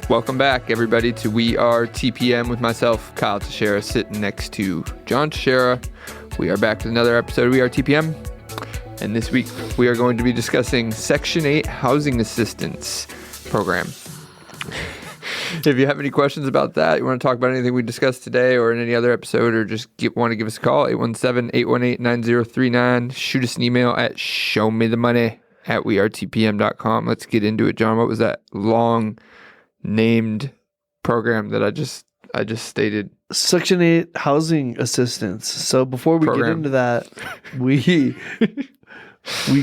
Welcome back, everybody, to We Are TPM with myself, Kyle Teixeira, sitting next to John Teixeira. We are back with another episode of We Are TPM. And this week, we are going to be discussing Section 8 Housing Assistance Program. If you have any questions about that, you want to talk about anything we discussed today or in any other episode, or just want to give us a call, 817-818-9039. Shoot us an email at showmethemoney@wearetpm.com. Let's get into it, John. What was that long named program that I just stated? Section 8 Housing Assistance. So before we get into that, we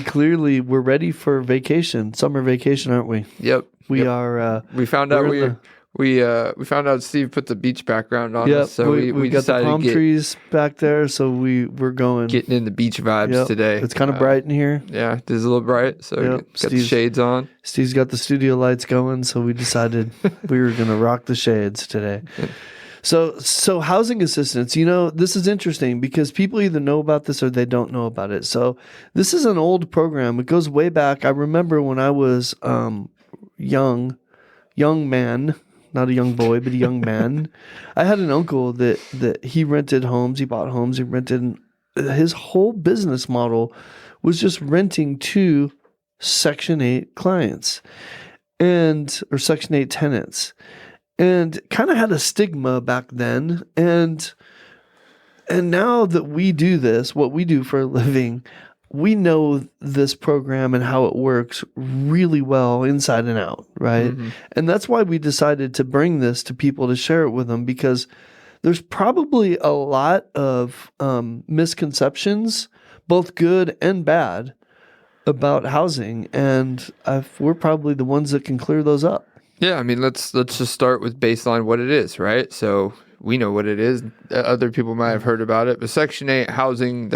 clearly we're ready for vacation, summer vacation, aren't we? Yep. We are. We found out we found out Steve put the beach background on us, so we got decided the palm trees back there, so we're going getting in the beach vibes today. It's kind of bright in here. Yeah, it is a little bright, so got the shades on. Steve's got the studio lights going, so we decided we were going to rock the shades today. So housing assistance, this is interesting because people either know about this or they don't know about it. So this is an old program. It goes way back. I remember when I was young man, not a young boy, but a young man. I had an uncle that he rented homes. He bought homes. He rented. His whole business model was just renting to Section 8 clients or Section 8 tenants. And kind of had a stigma back then. And now that we do this, what we do for a living, we know this program and how it works really well inside and out, right? Mm-hmm. And that's why we decided to bring this to people to share it with them, because there's probably a lot of misconceptions, both good and bad, about housing. And we're probably the ones that can clear those up. Yeah, I mean, let's just start with baseline what it is, right? So we know what it is. Other people might have heard about it, but the Section 8 housing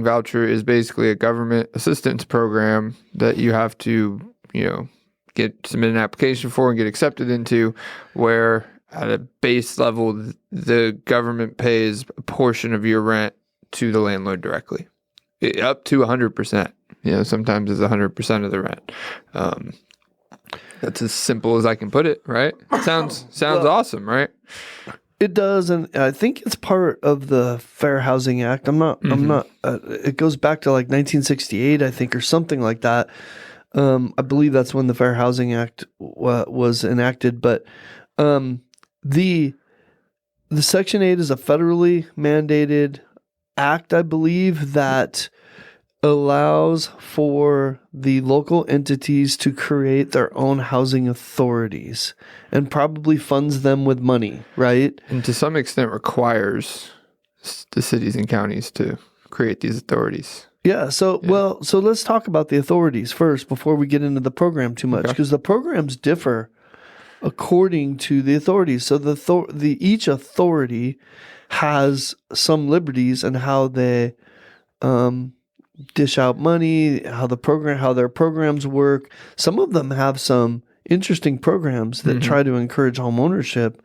voucher is basically a government assistance program that you have to, submit an application for and get accepted into, where at a base level, the government pays a portion of your rent to the landlord directly, up to 100%. Sometimes it's 100% of the rent. That's as simple as I can put it, right? Sounds awesome, right? It does, and I think it's part of the Fair Housing Act. I'm not. It goes back to like 1968, I think, or something like that. I believe that's when the Fair Housing Act was enacted. But the Section 8 is a federally mandated act, I believe, that allows for the local entities to create their own housing authorities and probably funds them with money, right? And to some extent requires the cities and counties to create these authorities. So let's talk about the authorities first before we get into the program too much, because the programs differ according to the authorities. So each authority has some liberties in how they dish out money, how their programs work. Some of them have some interesting programs that try to encourage home ownership.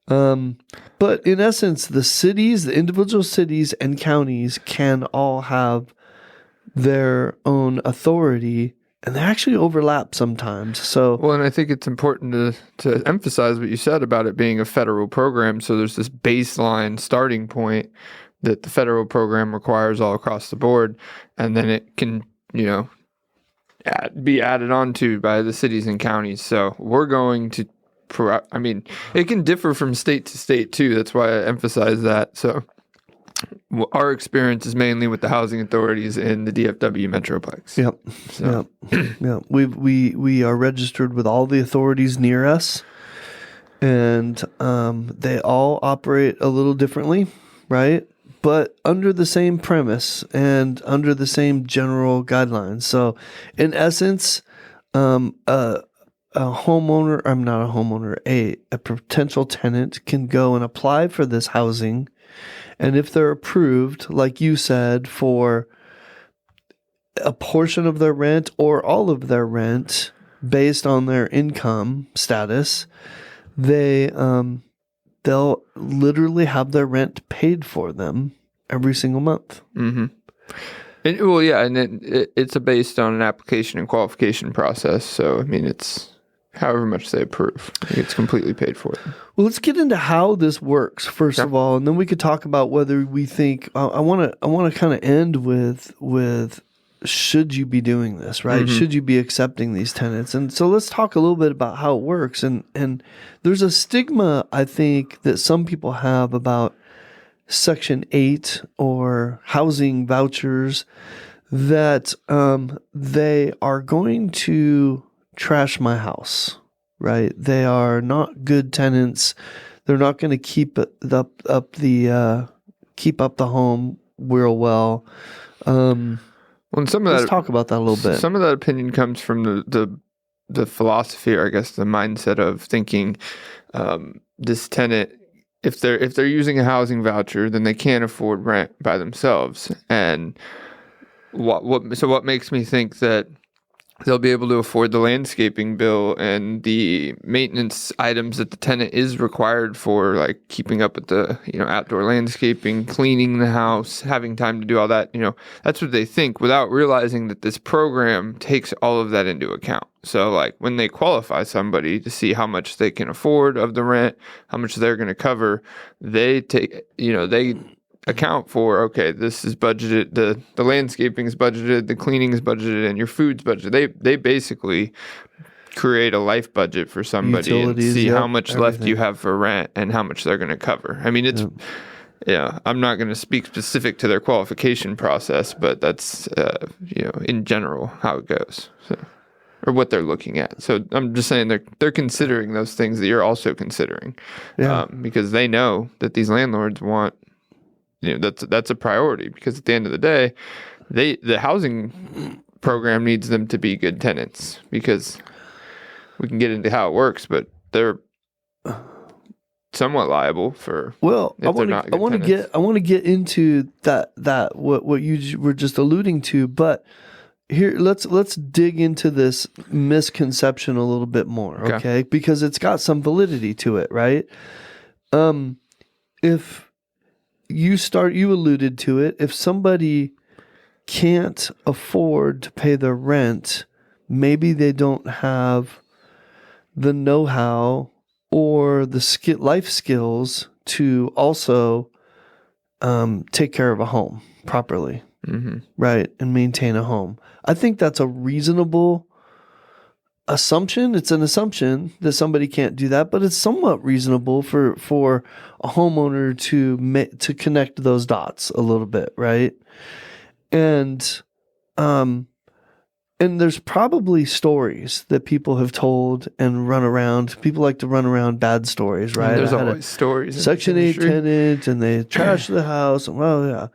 But in essence, the individual cities and counties can all have their own authority, and they actually overlap sometimes. So, and I think it's important to emphasize what you said about it being a federal program. So there's this baseline starting point that the federal program requires all across the board, and then it can, be added on to by the cities and counties. So we're going to, it can differ from state to state too. That's why I emphasize that. So our experience is mainly with the housing authorities in the DFW Metroplex. Yep. So. Yep. We are registered with all the authorities near us, and they all operate a little differently, right? But under the same premise and under the same general guidelines. So, in essence, a potential tenant can go and apply for this housing, and if they're approved, like you said, for a portion of their rent or all of their rent based on their income status, they'll literally have their rent paid for them every single month. Mm-hmm. And it's based on an application and qualification process. So, it's however much they approve. It's completely paid for. Well, let's get into how this works first of all, and then we could talk about whether we think. I want to kind of end with should you be doing this, right? Should you be accepting these tenants? And so let's talk a little bit about how it works. And there's a stigma I think that some people have about Section 8 or housing vouchers that they are going to trash my house, right? They are not good tenants. They're not going to keep keep up the home real well. Well, some of let's talk about that a little bit. Some of that opinion comes from the philosophy, or I guess the mindset of thinking this tenant, if they're using a housing voucher, then they can't afford rent by themselves. And what makes me think that they'll be able to afford the landscaping bill and the maintenance items that the tenant is required for, like keeping up with the, outdoor landscaping, cleaning the house, having time to do all that. That's what they think without realizing that this program takes all of that into account. So like when they qualify somebody to see how much they can afford of the rent, how much they're going to cover, they take, they account for, okay, this is budgeted, the landscaping is budgeted, the cleaning is budgeted, and your food's budgeted. They basically create a life budget for somebody Utilities, and see how much everything left you have for rent and how much they're going to cover. I mean, it's I'm not going to speak specific to their qualification process, but that's in general how it goes. So, or what they're looking at. So I'm just saying they're considering those things that you're also considering, because they know that these landlords want. That's a priority, because at the end of the day, the housing program needs them to be good tenants, because we can get into how it works, but they're somewhat liable for. Well, I want to get into that what you were just alluding to, but here let's dig into this misconception a little bit more, okay? Because it's got some validity to it, right? If you alluded to it. If somebody can't afford to pay their rent, maybe they don't have the know-how or the life skills to also take care of a home properly, right, and maintain a home. I think that's a reasonable assumption. It's an assumption that somebody can't do that, but it's somewhat reasonable for a homeowner to connect those dots a little bit, right? And there's probably stories that people have told and run around. People like to run around bad stories, right? There's always stories. Section 8 tenant, and they trash the house. And, well, yeah.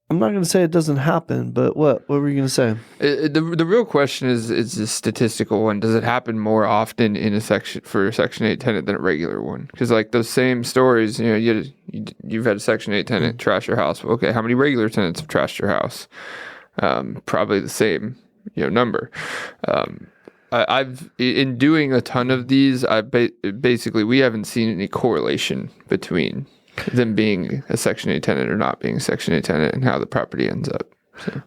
I'm not going to say it doesn't happen, but what were you going to say? The real question is a statistical one. Does it happen more often in a Section 8 tenant than a regular one? Because like those same stories, you've had a Section 8 tenant trash your house. Okay, how many regular tenants have trashed your house? Probably the same number. I've in doing a ton of these, basically we haven't seen any correlation between them being a Section 8 tenant or not being a Section 8 tenant and how the property ends up. So.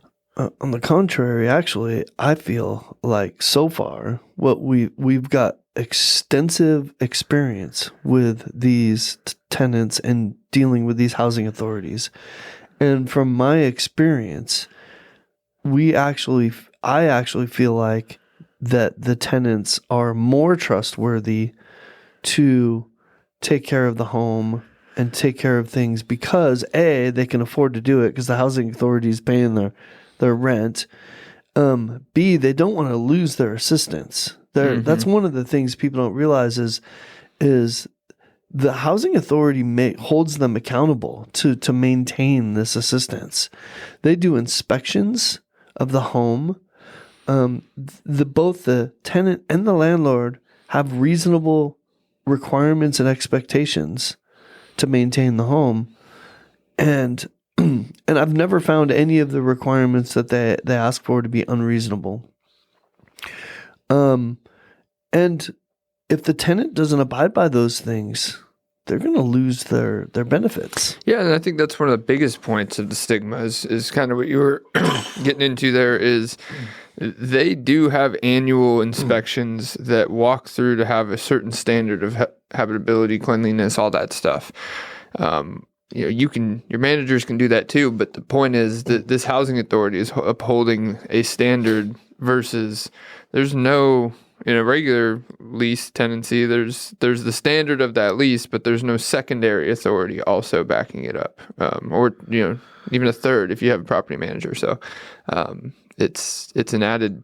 On the contrary, actually, I feel like so far we've got extensive experience with these tenants and dealing with these housing authorities. And from my experience, I actually feel like that the tenants are more trustworthy to take care of the home and take care of things because A, they can afford to do it because the housing authority is paying their rent. B, they don't want to lose their assistance. That's one of the things people don't realize is the housing authority holds them accountable to maintain this assistance. They do inspections of the home. Both the tenant and the landlord have reasonable requirements and expectations to maintain the home, and I've never found any of the requirements that they ask for to be unreasonable. And if the tenant doesn't abide by those things, they're going to lose their benefits. Yeah, and I think that's one of the biggest points of the stigma is kind of what you were getting into there is They do have annual inspections that walk through to have a certain standard of habitability, cleanliness, all that stuff. Your managers can do that too, but the point is that this housing authority is upholding a standard versus there's no, in a regular lease tenancy, there's the standard of that lease, but there's no secondary authority also backing it up, or even a third if you have a property manager. So it's an added,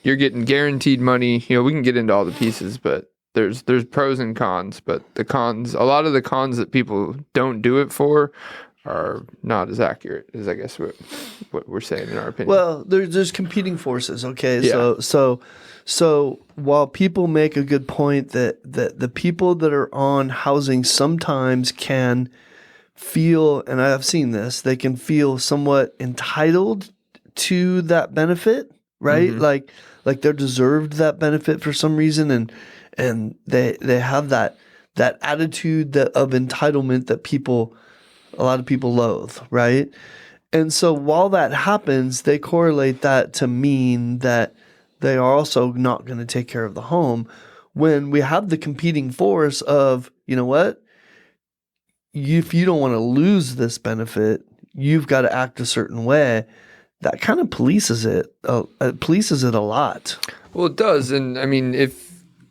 you're getting guaranteed money. We can get into all the pieces, but there's pros and cons, but a lot of the cons that people don't do it for are not as accurate as I guess what we're saying in our opinion. Well, there's competing forces. Okay, Yeah. so while people make a good point that the people that are on housing sometimes can feel, and I've seen this, they can feel somewhat entitled to that benefit, right? Mm-hmm. Like they're deserved that benefit for some reason, and they have that attitude of entitlement that a lot of people loathe, right? And so while that happens, they correlate that to mean that they are also not going to take care of the home, when we have the competing force of, you know what? If you don't want to lose this benefit, you've got to act a certain way. That kind of polices it. It polices it a lot. Well, it does. And I mean,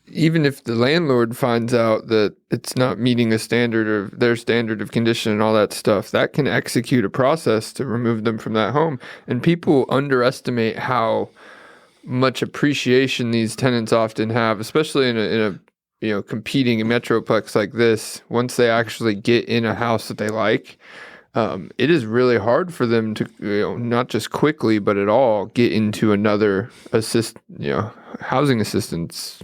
even if the landlord finds out that it's not meeting their standard of condition and all that stuff, that can execute a process to remove them from that home. And people underestimate how much appreciation these tenants often have, especially in a competing metroplex like this. Once they actually get in a house that they like, it is really hard for them to, not just quickly, but at all get into another housing assistance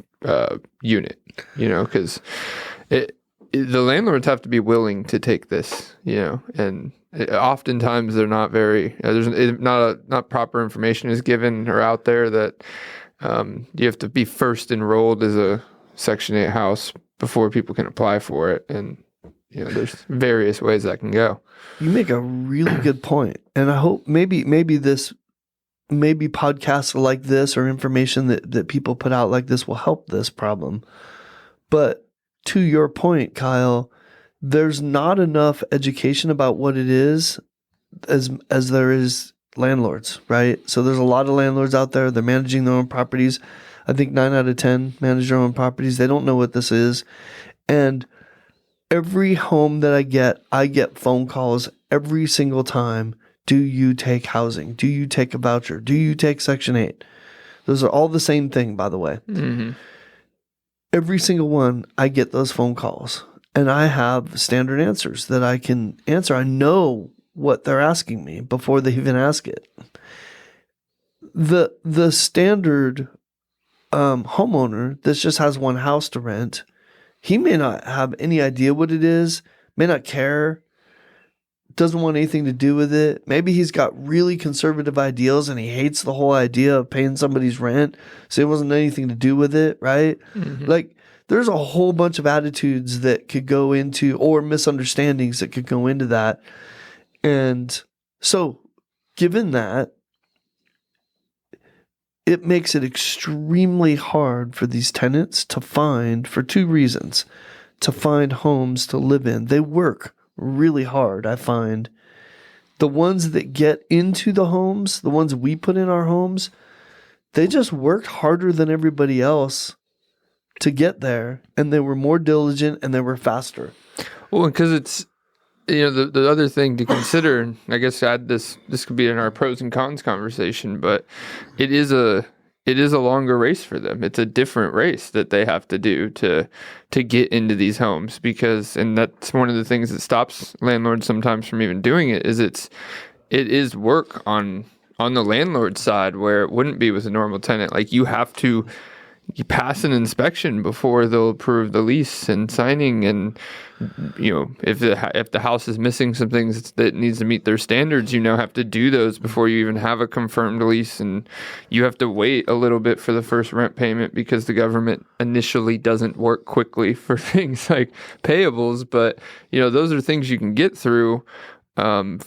unit, because the landlords have to be willing to take this, and oftentimes they're not very, there's not proper information is given or out there that you have to be first enrolled as a Section 8 house before people can apply for it. And, there's various ways that can go. You make a really good point. And I hope maybe podcasts like this or information that people put out like this will help this problem. But to your point, Kyle, there's not enough education about what it is as there is landlords, right? So there's a lot of landlords out there. They're managing their own properties. I think 9 out of 10 manage their own properties. They don't know what this is. And every home that I get phone calls every single time. Do you take housing? Do you take a voucher? Do you take Section 8? Those are all the same thing, by the way. Mm-hmm. Every single one, I get those phone calls. And I have standard answers that I can answer. I know what they're asking me before they even ask it. The standard homeowner that just has one house to rent, he may not have any idea what it is, may not care, doesn't want anything to do with it. Maybe he's got really conservative ideals and he hates the whole idea of paying somebody's rent, so it wasn't anything to do with it, right? Mm-hmm. Like, there's a whole bunch of attitudes that could go into, or misunderstandings that could go into that. And so, given that, it makes it extremely hard for these tenants to find, for two reasons, to find homes to live in. They work really hard, I find. The ones that get into the homes, the ones we put in our homes, they just worked harder than everybody else to get there, and they were more diligent and they were faster. Well, because it's, the other thing to consider, and I guess this could be in our pros and cons conversation, but it is a longer race for them. It's a different race that they have to do to get into these homes, and that's one of the things that stops landlords sometimes from even doing it, is it is work on the landlord side where it wouldn't be with a normal tenant. Like, you pass an inspection before they'll approve the lease and signing, and if the house is missing some things that needs to meet their standards, have to do those before you even have a confirmed lease, and you have to wait a little bit for the first rent payment because the government initially doesn't work quickly for things like payables. But those are things you can get through. The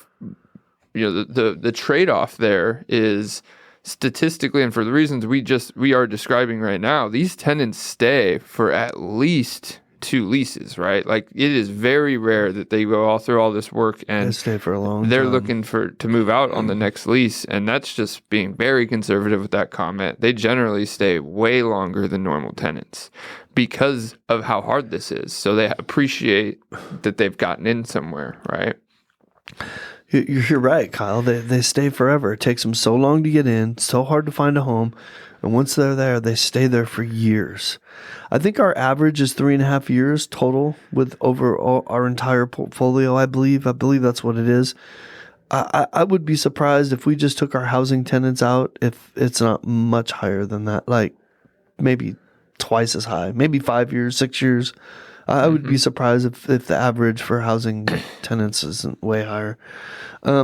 trade-off there is statistically, and for the reasons we are describing right now, these tenants stay for at least 2 leases, right? Like, it is very rare that they go all through all this work They and stay for a long they're time. looking to move out on the next lease, and that's just being very conservative with that comment. They generally stay way longer than normal tenants because of how hard this is. So they appreciate that they've gotten in somewhere, right? You're right, Kyle. They stay forever. It takes them so long to get in, so hard to find a home. And once they're there, they stay there for years. I think our average is 3.5 years total with over our entire portfolio, I believe. I believe that's what it is. I would be surprised if we just took our housing tenants out if it's not much higher than that, like maybe twice as high, maybe 5 years, 6 years. I would be surprised if the average for housing tenants isn't way higher. I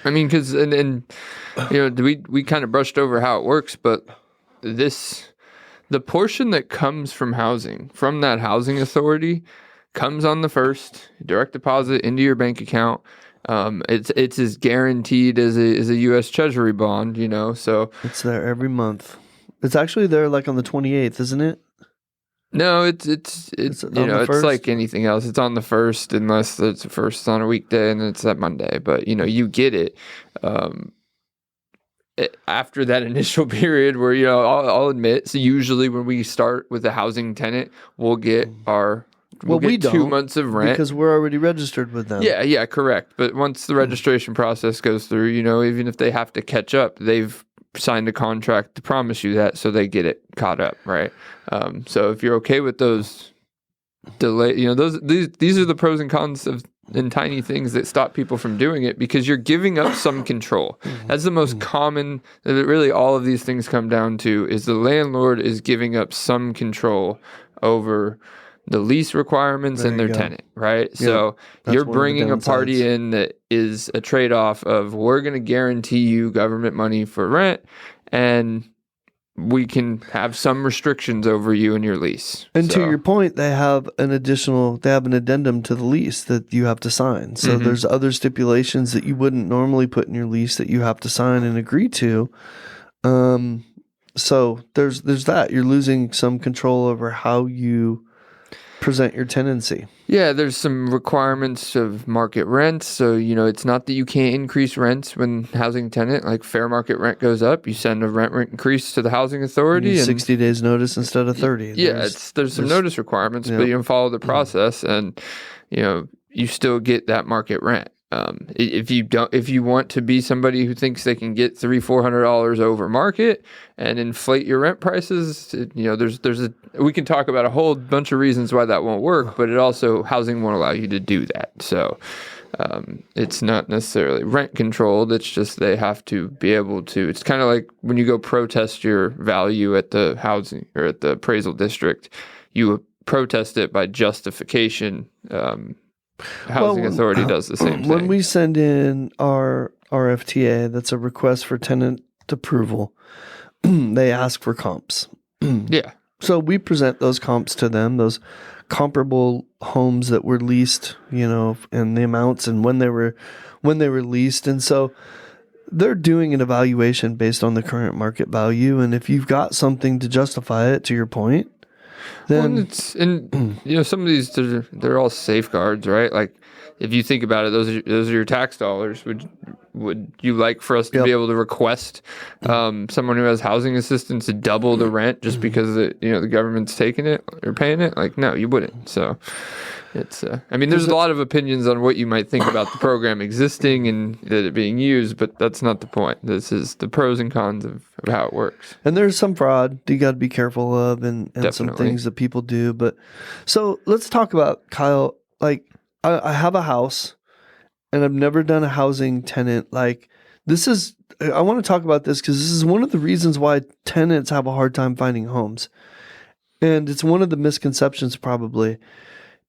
mean, because and you know, we kind of brushed over how it works, but the portion that comes from housing, from that housing authority, comes on the first, direct deposit into your bank account. It's as guaranteed as a U.S. Treasury bond, you know. So it's there every month. It's actually there like on the 28th, isn't it? No, it's you know, it's like anything else. It's on the first, unless it's the first on a weekday and it's that Monday. But you know, you get it. After that initial period where, you know, I'll admit, so usually when we start with a housing tenant, we'll get we get 2 months of rent because we're already registered with them. Yeah, correct. But once the registration process goes through, you know, even if they have to catch up, they've signed a contract to promise you that, so they get it caught up, right? So if you're okay with those delay, you know, these are the pros and cons of and tiny things that stop people from doing it, because you're giving up some control. That's the most common, that really all of these things come down to, is the landlord is giving up some control over the lease requirements and their tenant, right? Yep. So you're bringing a party in that is a trade-off of, we're going to guarantee you government money for rent, and we can have some restrictions over you and your lease. And to your point, they have an addendum to the lease that you have to sign. So there's other stipulations that you wouldn't normally put in your lease that you have to sign and agree to. So there's that. You're losing some control over how you present your tenancy. Yeah, there's some requirements of market rents. So, you know, it's not that you can't increase rents when housing tenant, like fair market rent goes up, you send a rent increase to the housing authority. And 60 days notice instead of 30. Yeah, there's some notice requirements, but you don't follow the process, and, you know, you still get that market rent. If you want to be somebody who thinks they can get $300-$400 over market and inflate your rent prices, you know, we can talk about a whole bunch of reasons why that won't work, but housing won't allow you to do that. So it's not necessarily rent controlled. It's just they have to be able to. It's kind of like when you go protest your value at the housing or at the appraisal district, you protest it by justification. Housing authority does the same thing. When we send in our RFTA, that's a request for tenant approval, they ask for comps. Yeah. So we present those comps to them, those comparable homes that were leased, you know, and the amounts and when they were leased. And so they're doing an evaluation based on the current market value. And if you've got something to justify it, to your point, then you know, some of these they're all safeguards, right? Like, if you think about it, those are your tax dollars. Would you like for us to be able to request someone who has housing assistance to double the rent just because the government's taking it or paying it? Like, no, you wouldn't. So it's I mean, there's a lot of opinions on what you might think about the program existing and that it being used, but that's not the point. This is the pros and cons of how it works. And there's some fraud you got to be careful of, and some things that people do. But so let's talk about, Kyle, like, I have a house and I've never done a housing tenant. Like, I want to talk about this because this is one of the reasons why tenants have a hard time finding homes. And it's one of the misconceptions probably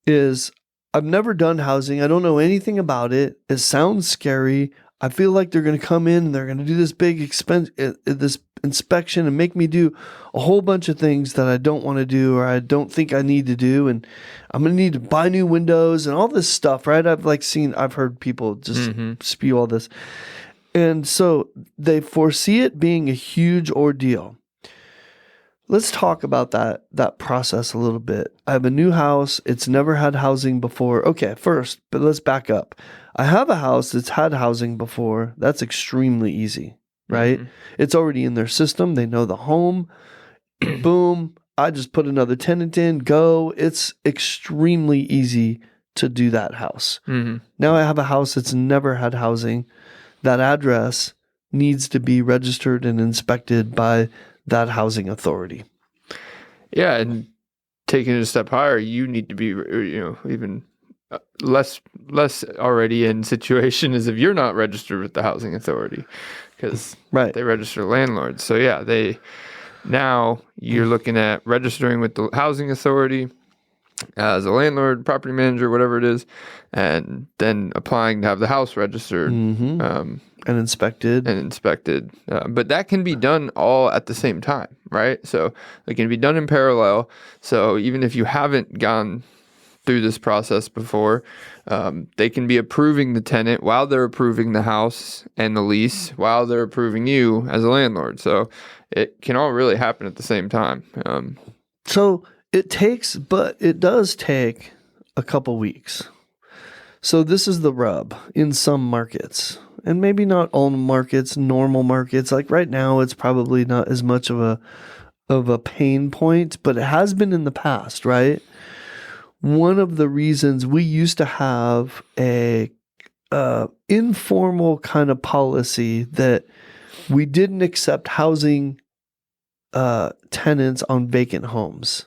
is, I've never done housing. I don't know anything about it. It sounds scary. I feel like they're going to come in and they're going to do this big this inspection and make me do a whole bunch of things that I don't want to do or I don't think I need to do. And I'm going to need to buy new windows and all this stuff, right? I've heard people just spew all this. And so they foresee it being a huge ordeal. Let's talk about that process a little bit. I have a new house. It's never had housing before. Okay, first, but let's back up. I have a house that's had housing before. That's extremely easy, right? Mhm. It's already in their system. They know the home. Boom. I just put another tenant in, go. It's extremely easy to do that house. Mhm. Now I have a house that's never had housing. That address needs to be registered and inspected by that housing authority. Yeah, and taking it a step higher, you need to be, even less already in situation as if you're not registered with the housing authority, because Right. they register landlords. So yeah, now you're looking at registering with the housing authority as a landlord, property manager, whatever it is, and then applying to have the house registered. And inspected. But that can be done all at the same time, right? So it can be done in parallel. So even if you haven't gone through this process before, they can be approving the tenant while they're approving the house and the lease while they're approving you as a landlord. So it can all really happen at the same time. So it does take a couple weeks. So this is the rub in some markets, and maybe not all markets, normal markets. Like right now, it's probably not as much of a pain point, but it has been in the past, right? One of the reasons we used to have a informal kind of policy that we didn't accept housing tenants on vacant homes,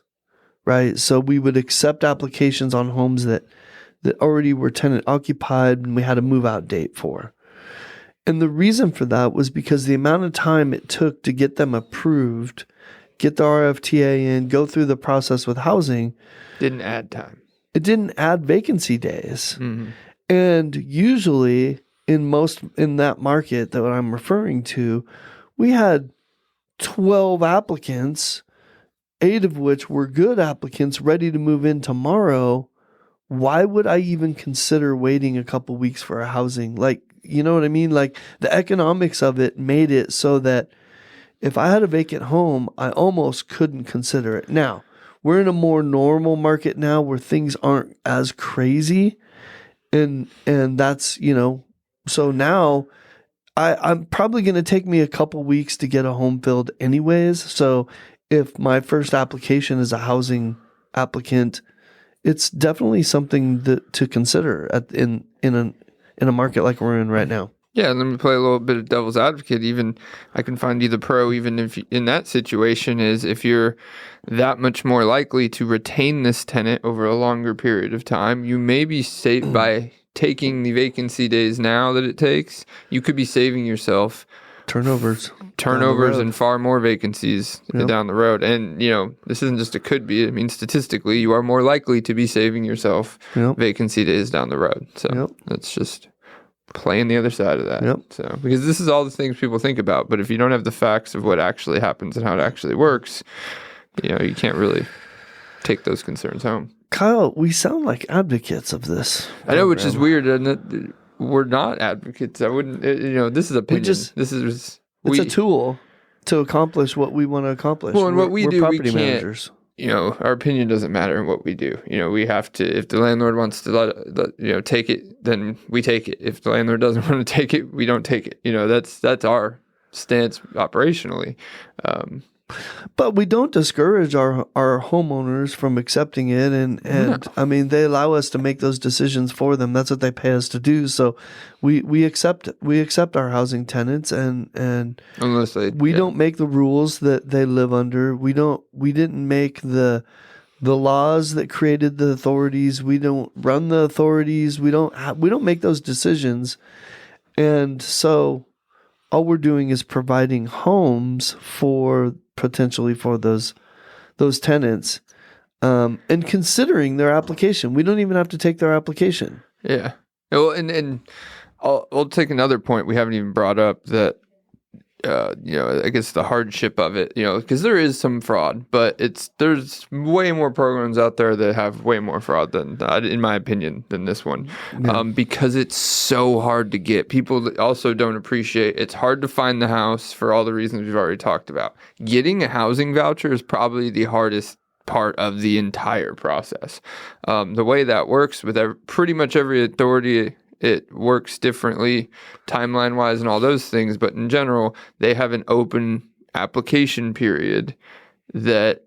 right? So we would accept applications on homes that already were tenant occupied and we had a move out date for. And the reason for that was because the amount of time it took to get them approved, get the RFTA in, go through the process with housing, Didn't add time. it didn't add vacancy days. Mm-hmm. And usually in that market that I'm referring to, we had 12 applicants, 8 of which were good applicants ready to move in tomorrow. Why would I even consider waiting a couple weeks for a housing? Like, you know what I mean? Like the economics of it made it so that if I had a vacant home, I almost couldn't consider it. Now, we're in a more normal market now where things aren't as crazy. And that's, so now I'm probably going to take me a couple weeks to get a home filled anyways. So if my first application is a housing applicant, it's definitely something to consider in a market like we're in right now. Yeah, and let me play a little bit of devil's advocate. Even I can find you the pro, even if in that situation, is if you're that much more likely to retain this tenant over a longer period of time, you may be saved by taking the vacancy days now that it takes. You could be saving yourself turnovers and far more vacancies down the road. And this isn't just a could be. I mean, statistically, you are more likely to be saving yourself vacancy days down the road. So that's just playing the other side of that. So because this is all the things people think about, but if you don't have the facts of what actually happens and how it actually works, you can't really take those concerns home. Kyle, we sound like advocates of this program. I know, which is weird, and we're not advocates. I wouldn't. This is opinion. It's a tool to accomplish what we want to accomplish. Well, and what we do, property we can't. Managers. Our opinion doesn't matter in what we do. We have to. If the landlord wants to take it, then we take it. If the landlord doesn't want to take it, we don't take it. That's our stance operationally. But we don't discourage our homeowners from accepting it, and No. I mean they allow us to make those decisions for them. That's what they pay us to do. So we accept our housing tenants, and Unless we don't make the rules that they live under. We didn't make the laws that created the authorities. We don't run the authorities. We don't make those decisions, and so all we're doing is providing homes potentially for those tenants, and considering their application. We don't even have to take their application. Yeah. Well, and I'll take another point we haven't even brought up, that I guess the hardship of it, because there is some fraud, but there's way more programs out there that have way more fraud than, in my opinion, than this one, because it's so hard to get. People also don't appreciate it's hard to find the house for all the reasons we've already talked about. Getting a housing voucher is probably the hardest part of the entire process. The way that works with pretty much every authority, it works differently timeline wise and all those things, but in general they have an open application period that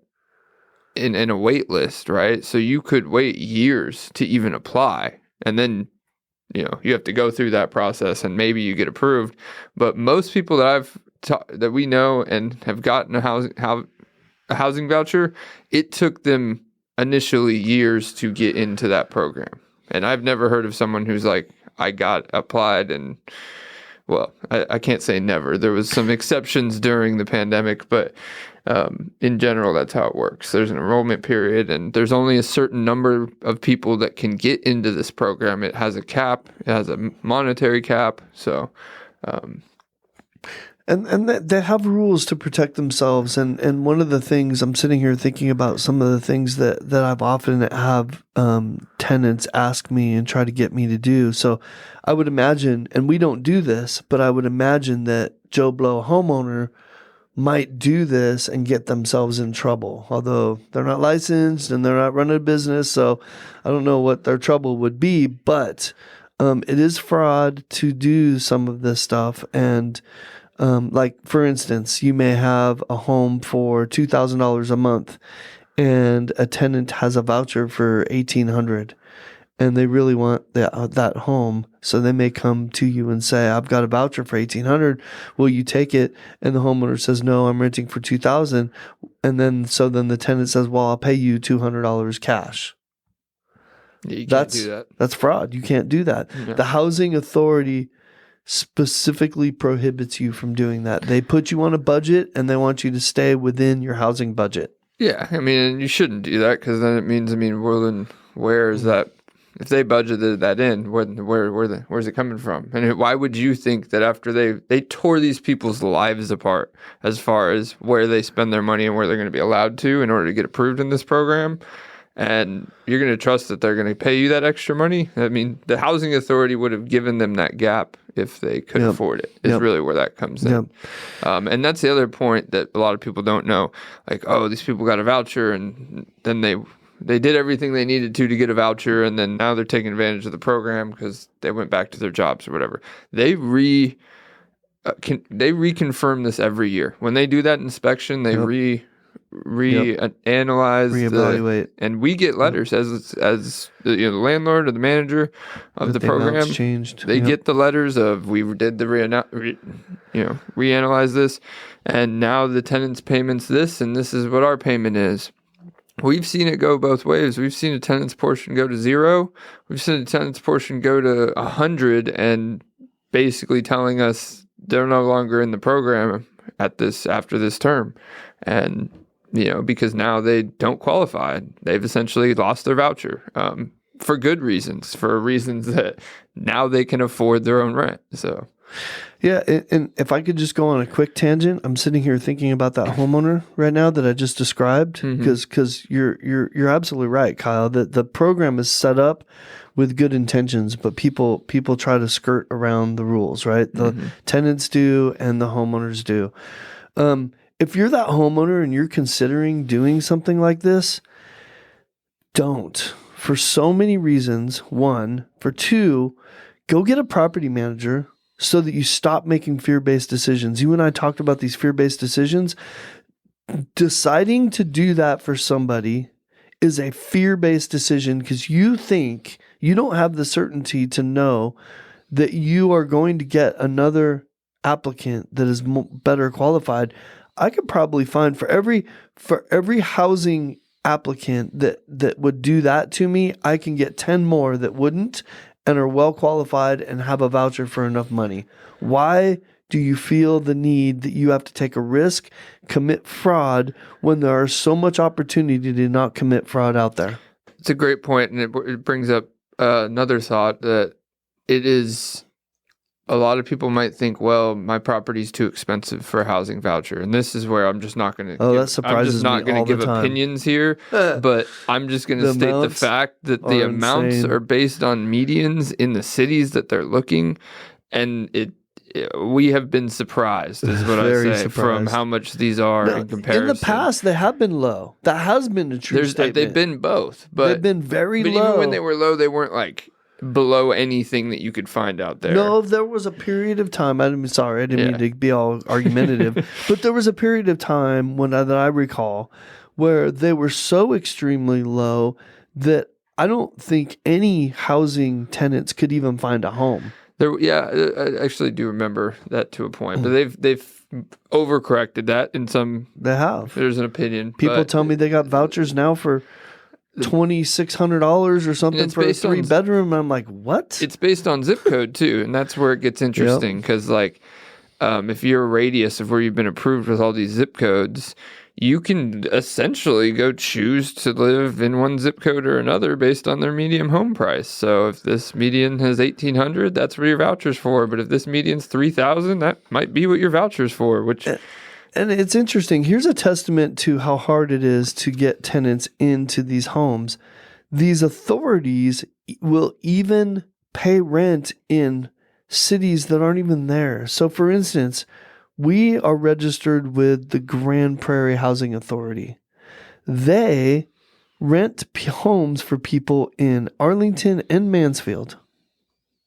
in a wait list, right? So you could wait years to even apply, and then you have to go through that process and maybe you get approved. But most people that we know and have gotten a housing voucher, it took them initially years to get into that program. And I've never heard of someone who's like, I got applied and, well, I can't say never. There was some exceptions during the pandemic, but in general, that's how it works. There's an enrollment period, and there's only a certain number of people that can get into this program. It has a cap. It has a monetary cap. So, And they have rules to protect themselves. And one of the things I'm sitting here thinking about, some of the things that I've often have tenants ask me and try to get me to do. So I would imagine, and we don't do this, but I would imagine that Joe Blow homeowner might do this and get themselves in trouble. Although they're not licensed and they're not running a business, so I don't know what their trouble would be. But it is fraud to do some of this stuff. And like, for instance, you may have a home for $2,000 a month and a tenant has a voucher for $1,800 and they really want that home. So they may come to you and say, I've got a voucher for $1,800. Will you take it? And the homeowner says, no, I'm renting for $2,000. And then the tenant says, well, I'll pay you $200 cash. Yeah, you can't do that. That's fraud. You can't do that. Yeah. The housing authority specifically prohibits you from doing that. They put you on a budget and they want you to stay within your housing budget. Yeah, I mean, you shouldn't do that because then it means, well, then where is that? If they budgeted that in, where's it coming from? And why would you think that after they tore these people's lives apart as far as where they spend their money and where they're going to be allowed to in order to get approved in this program, and you're going to trust that they're going to pay you that extra money? I mean, the housing authority would have given them that gap if they could afford it, is really where that comes in. And that's the other point that a lot of people don't know. Like, oh, these people got a voucher and then they did everything they needed to get a voucher, and then now they're taking advantage of the program because they went back to their jobs or whatever. They reconfirm this every year. When they do that inspection, they analyze, reevaluate, and we get letters as the landlord or the manager of the program. Changed. They get the letters of we did the reanalyze this, and now the tenant's payment's this, and this is what our payment is. We've seen it go both ways. We've seen a tenant's portion go to 0. We've seen a tenant's portion go to 100, and basically telling us they're no longer in the program after this term, and because now they don't qualify. They've essentially lost their voucher for good reasons, for reasons that now they can afford their own rent. So. Yeah, and if I could just go on a quick tangent, I'm sitting here thinking about that homeowner right now that I just described, because you're absolutely right, Kyle. That the program is set up with good intentions, but people try to skirt around the rules, right? The tenants do, and the homeowners do. If you're that homeowner and you're considering doing something like this, don't. For so many reasons. One, for two, go get a property manager so that you stop making fear-based decisions. You and I talked about these fear-based decisions. Deciding to do that for somebody is a fear-based decision because you think you don't have the certainty to know that you are going to get another applicant that is better qualified. I could probably find for every housing applicant that would do that to me, I can get 10 more that wouldn't and are well qualified and have a voucher for enough money. Why do you feel the need that you have to take a risk, commit fraud, when there are so much opportunity to not commit fraud out there? It's a great point, and it brings up another thought that it is a lot of people might think, well, my property's too expensive for a housing voucher, and this is where I'm just not going to. Oh, that surprises me all the give time. opinions here, but I'm just going to state the fact that the amounts insane. are based on medians in the cities that they're looking, and we have been surprised, is what I Very say, from surprised. how much these are in comparison. In the past, they have been low. That has been a true statement. They've been both, but they've been very low. But even when they were low, they weren't like below anything that you could find out there. No, there was a period of time. I didn't mean to be all argumentative, but there was a period of time that I recall where they were so extremely low that I don't think any housing tenants could even find a home. I actually do remember that to a point, but they've overcorrected that in some. They have. There's an opinion. People tell me they got vouchers now for $2,600 or something for a 3-bedroom. I'm like, what? It's based on zip code too, and that's where it gets interesting because, like, if you're a radius of where you've been approved with all these zip codes, you can essentially go choose to live in one zip code or another based on their median home price. So if this median has 1,800, that's what your voucher's for. But if this median's 3,000, that might be what your voucher's for. And it's interesting. Here's a testament to how hard it is to get tenants into these homes. These authorities will even pay rent in cities that aren't even there. So, for instance, we are registered with the Grand Prairie Housing Authority. They rent homes for people in Arlington and Mansfield.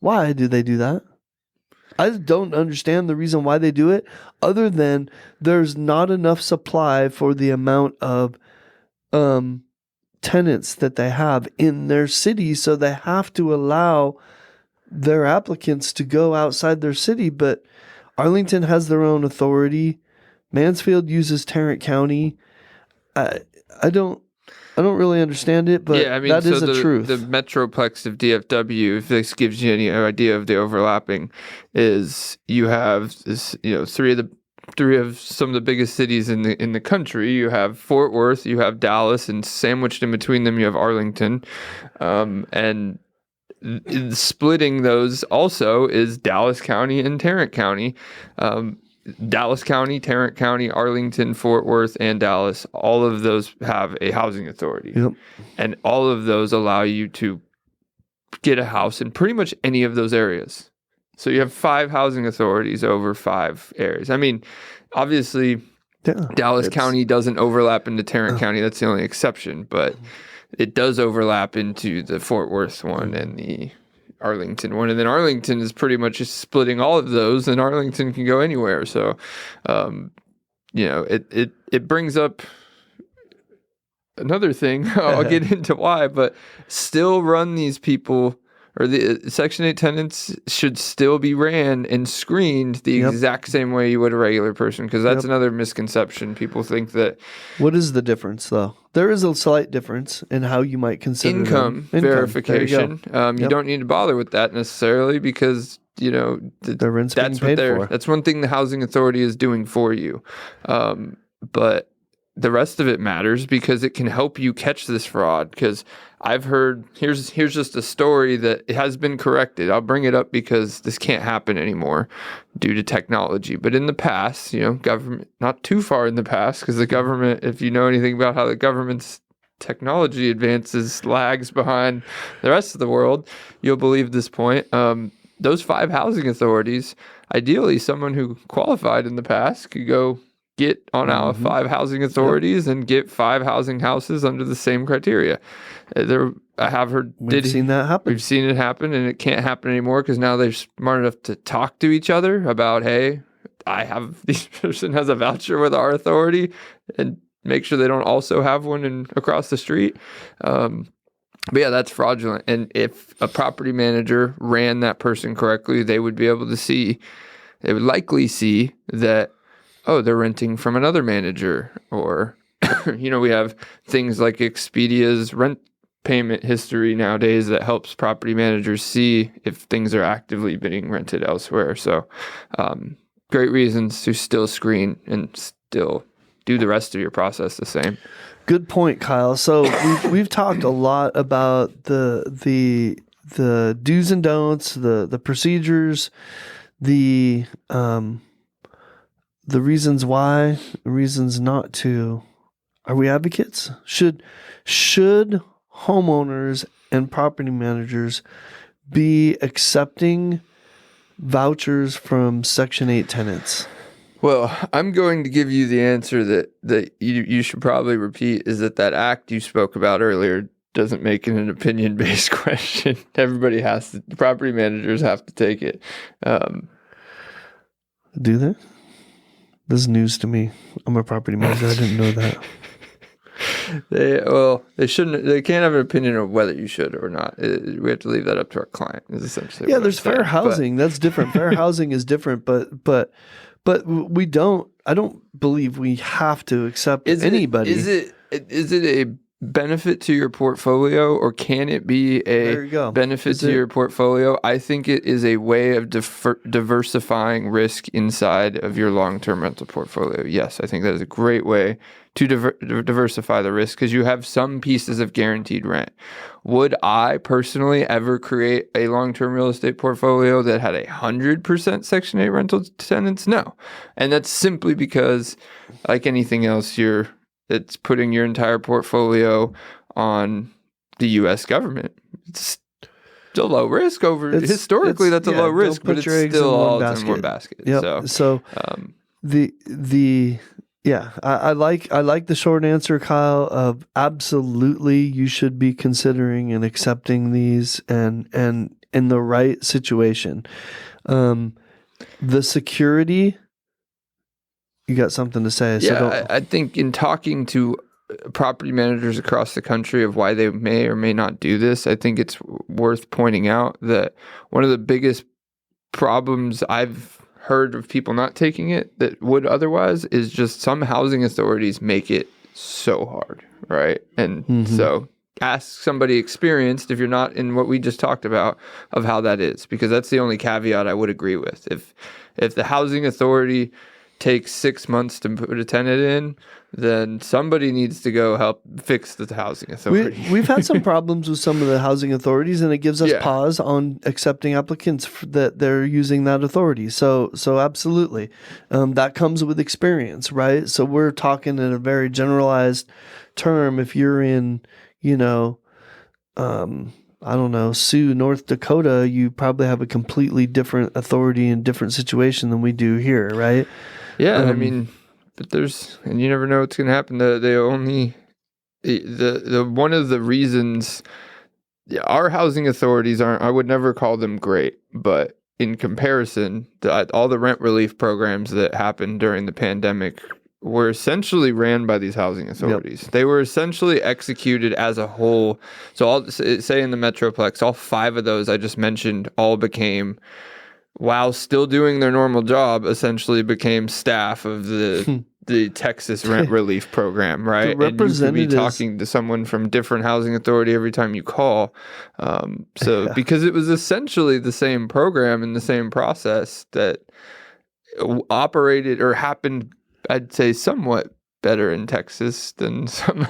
Why do they do that? I don't understand the reason why they do it, other than there's not enough supply for the amount of tenants that they have in their city, so they have to allow their applicants to go outside their city. But Arlington has their own authority. Mansfield uses Tarrant County. I don't really understand it, but that is the truth. The metroplex of DFW, if this gives you any idea of the overlapping, is you have this, three of some of the biggest cities in the country. You have Fort Worth, you have Dallas, and sandwiched in between them you have Arlington, and splitting those also is Dallas County and Tarrant County. Dallas County, Tarrant County, Arlington, Fort Worth, and Dallas, all of those have a housing authority. Yep. And all of those allow you to get a house in pretty much any of those areas. So you have 5 housing authorities over 5 areas. I mean, obviously, Dallas County doesn't overlap into Tarrant County. That's the only exception. But it does overlap into the Fort Worth one and the Arlington one, and then Arlington is pretty much just splitting all of those, and Arlington can go anywhere. So, it brings up another thing. I'll get into why, but still run these people, or the Section 8 tenants should still be ran and screened the exact same way you would a regular person, because that's another misconception. People think that. What is the difference, though? There is a slight difference in how you might consider income verification. You don't need to bother with that necessarily, because the rent's being paid for. That's one thing the housing authority is doing for you, but the rest of it matters because it can help you catch this fraud. Because I've heard, here's just a story that has been corrected. I'll bring it up because this can't happen anymore due to technology. But in the past, government, not too far in the past, because the government, if you know anything about how the government's technology advances lags behind the rest of the world, you'll believe this point. Those 5 housing authorities, ideally someone who qualified in the past could go get on our 5 housing authorities and get 5 housing houses under the same criteria. I have heard. We've seen that happen. We've seen it happen, and it can't happen anymore because now they're smart enough to talk to each other about, hey, this person has a voucher with our authority, and make sure they don't also have one across the street. But yeah, that's fraudulent. And if a property manager ran that person correctly, they would likely see that, oh, they're renting from another manager. Or, we have things like Expedia's rent payment history nowadays that helps property managers see if things are actively being rented elsewhere. So great reasons to still screen and still do the rest of your process the same. Good point, Kyle. So we've talked a lot about the do's and don'ts, the procedures, the reasons why, reasons not to. Are we advocates? Should homeowners and property managers be accepting vouchers from Section 8 tenants? Well, I'm going to give you the answer that you should probably repeat, is that act you spoke about earlier doesn't make it an opinion-based question. Everybody has to, the property managers have to take it. Do they? This is news to me. I'm a property manager. I didn't know that. They shouldn't. They can't have an opinion of whether you should or not. We have to leave that up to our client. Is essentially there's fair housing. That's different. Fair housing is different, but we don't. I don't believe we have to accept anybody. Is it a benefit to your portfolio, or can it be a benefit to your portfolio? I think it is a way of diversifying risk inside of your long-term rental portfolio. Yes, I think that is a great way to diversify the risk, because you have some pieces of guaranteed rent. Would I personally ever create a long-term real estate portfolio that had 100% Section 8 rental tenants? No. And that's simply because, like anything else, it's putting your entire portfolio on the U.S. government. It's still low risk historically. That's a low risk, but it's still all in one basket. Yep. So I like the short answer, Kyle, of absolutely you should be considering and accepting these and in the right situation. The security, you got something to say? Yeah, I think in talking to property managers across the country of why they may or may not do this, I think it's worth pointing out that one of the biggest problems I've heard of people not taking it that would otherwise is just some housing authorities make it so hard, right? And so ask somebody experienced, if you're not in what we just talked about, of how that is, because that's the only caveat I would agree with. If the housing authority takes 6 months to put a tenant in, then somebody needs to go help fix the housing authority. We've had some problems with some of the housing authorities, and it gives us pause on accepting applicants that they're using that authority. So absolutely. That comes with experience, right? So we're talking in a very generalized term. If you're in, I don't know, Sioux, North Dakota, you probably have a completely different authority and different situation than we do here, right? Yeah, I mean, but and you never know what's going to happen. The one of the reasons our housing authorities I would never call them great, but in comparison, all the rent relief programs that happened during the pandemic were essentially ran by these housing authorities. Yep. They were essentially executed as a whole. So I'll say in the Metroplex, all 5 of those I just mentioned all became, while still doing their normal job, essentially became staff of the Texas rent relief program, right? And you could be talking to someone from different housing authority every time you call. Because it was essentially the same program and the same process that operated or happened, I'd say, somewhat better in Texas than some.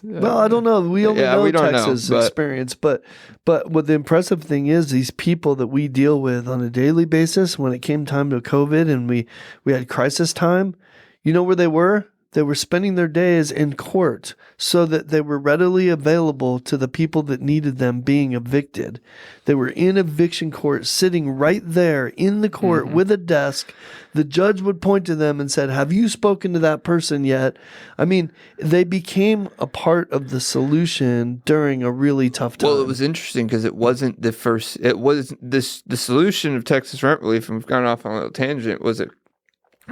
Well, I don't know. We only know Texas experience, but what the impressive thing is, these people that we deal with on a daily basis, when it came time to COVID and we had crisis time, you know where they were? They were spending their days in court so that they were readily available to the people that needed them being evicted. They were in eviction court, sitting right there in the court with a desk. The judge would point to them and said, "Have you spoken to that person yet?" I mean, they became a part of the solution during a really tough time. Well, it was interesting because it wasn't the first. It was the solution of Texas rent relief, and we've gone off on a little tangent. Was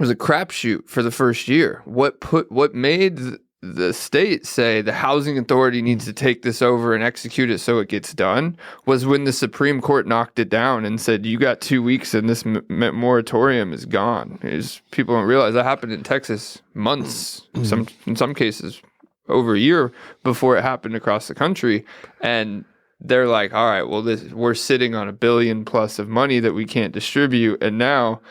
a crapshoot for the first year. What made the state say the housing authority needs to take this over and execute it so it gets done was when the Supreme Court knocked it down and said, you got 2 weeks and this moratorium is gone. People don't realize that happened in Texas months, in some cases over a year before it happened across the country. And they're like, all right, well, we're sitting on $1 billion plus of money that we can't distribute. And now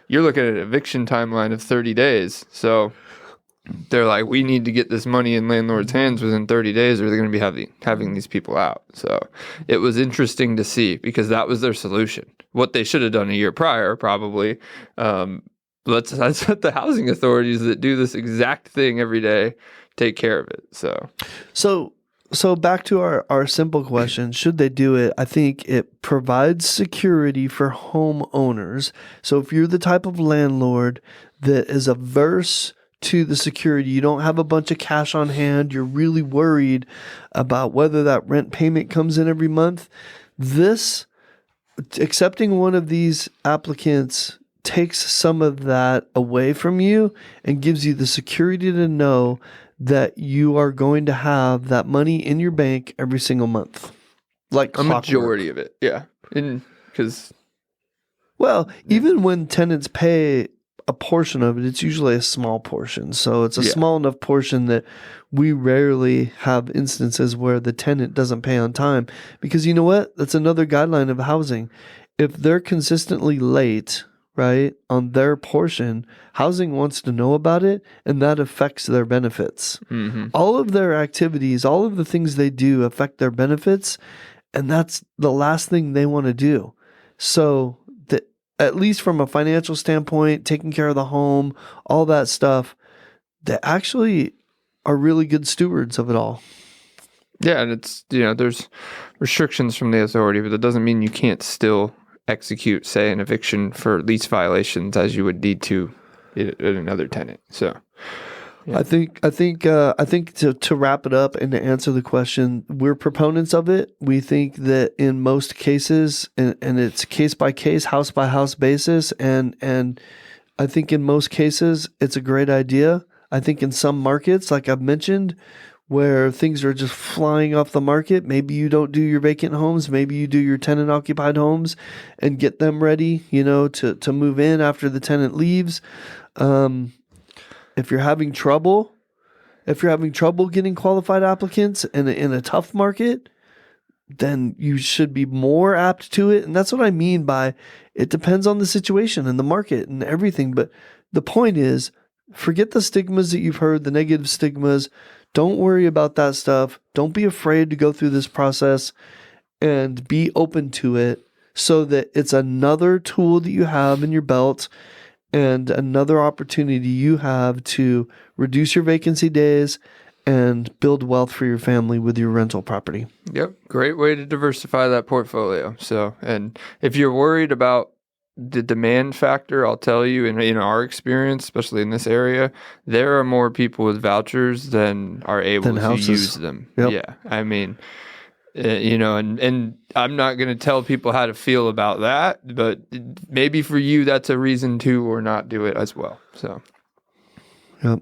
you're looking at an eviction timeline of 30 days. So they're like, we need to get this money in landlords' hands within 30 days or they're going to be having these people out. So it was interesting to see because that was their solution. What they should have done a year prior, probably. Let's let the housing authorities that do this exact thing every day take care of it. So back to our simple question, should they do it? I think it provides security for homeowners. So if you're the type of landlord that is averse to the security, you don't have a bunch of cash on hand, you're really worried about whether that rent payment comes in every month, accepting one of these applicants takes some of that away from you and gives you the security to know that you are going to have that money in your bank every single month. Like a majority of it. Yeah. Even when tenants pay a portion of it, it's usually a small portion. So it's a small enough portion that we rarely have instances where the tenant doesn't pay on time. Because you know what? That's another guideline of housing. If they're consistently late, right, on their portion, housing wants to know about it, and that affects their benefits. Mm-hmm. All of their activities, all of the things they do affect their benefits, and that's the last thing they want to do. So at least from a financial standpoint, taking care of the home, all that stuff, they actually are really good stewards of it all. Yeah, and it's, there's restrictions from the authority, but that doesn't mean you can't still execute, say, an eviction for lease violations as you would need to in another tenant. So yeah. I think to wrap it up and to answer the question, we're proponents of it. We think that in most cases, and it's case by case, house by house basis, and I think in most cases it's a great idea. I think in some markets, like I've mentioned, where things are just flying off the market, maybe you don't do your vacant homes, maybe you do your tenant occupied homes and get them ready, to move in after the tenant leaves. If you're having trouble getting qualified applicants in a tough market, then you should be more apt to it. And that's what I mean by it depends on the situation and the market and everything. But the point is, forget the stigmas that you've heard, the negative stigmas. Don't worry about that stuff. Don't be afraid to go through this process and be open to it so that it's another tool that you have in your belt and another opportunity you have to reduce your vacancy days and build wealth for your family with your rental property. Yep. Great way to diversify that portfolio. So, and if you're worried about the demand factor, I'll tell you, in our experience, especially in this area, there are more people with vouchers than are able to use them. Yep. Yeah. I mean, and I'm not going to tell people how to feel about that, but maybe for you, that's a reason to or not do it as well. So, yep.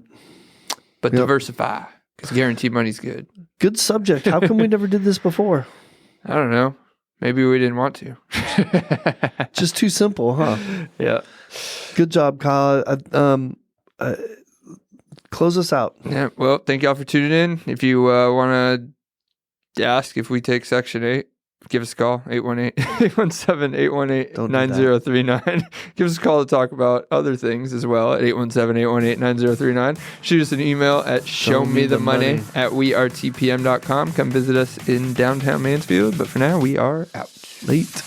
But diversify, because guaranteed money's good. Good subject. How come we never did this before? I don't know. Maybe we didn't want to. Just too simple, huh? Yeah. Good job, Kyle. Close us out. Yeah. Well, thank y'all for tuning in. If you want to ask if we take Section 8, give us a call, 817-818-9039. Give us a call to talk about other things as well at 817-818-9039. Shoot us an email at showmethemoney@weartpm.com. Come visit us in downtown Mansfield. But for now, we are out. Late.